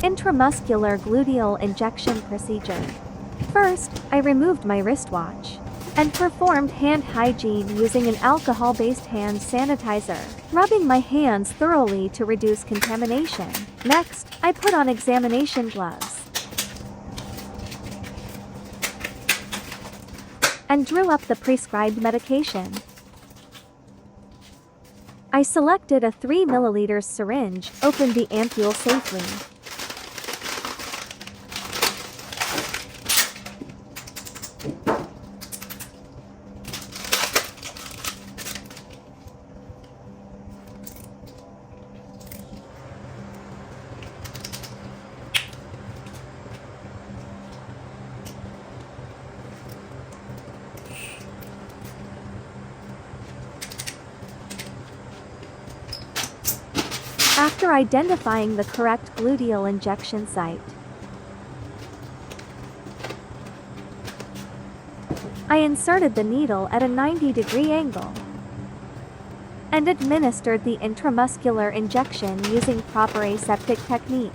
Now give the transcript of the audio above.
Intramuscular gluteal injection procedure. First, I removed my wristwatch and performed hand hygiene using an alcohol-based hand sanitizer, rubbing my hands thoroughly to reduce contamination. Next, I put on examination gloves and drew up the prescribed medication. I selected a 3 ml syringe, opened the ampule safely, after identifying the correct gluteal injection site. I inserted the needle at a 90-degree angle and administered the intramuscular injection using proper aseptic technique.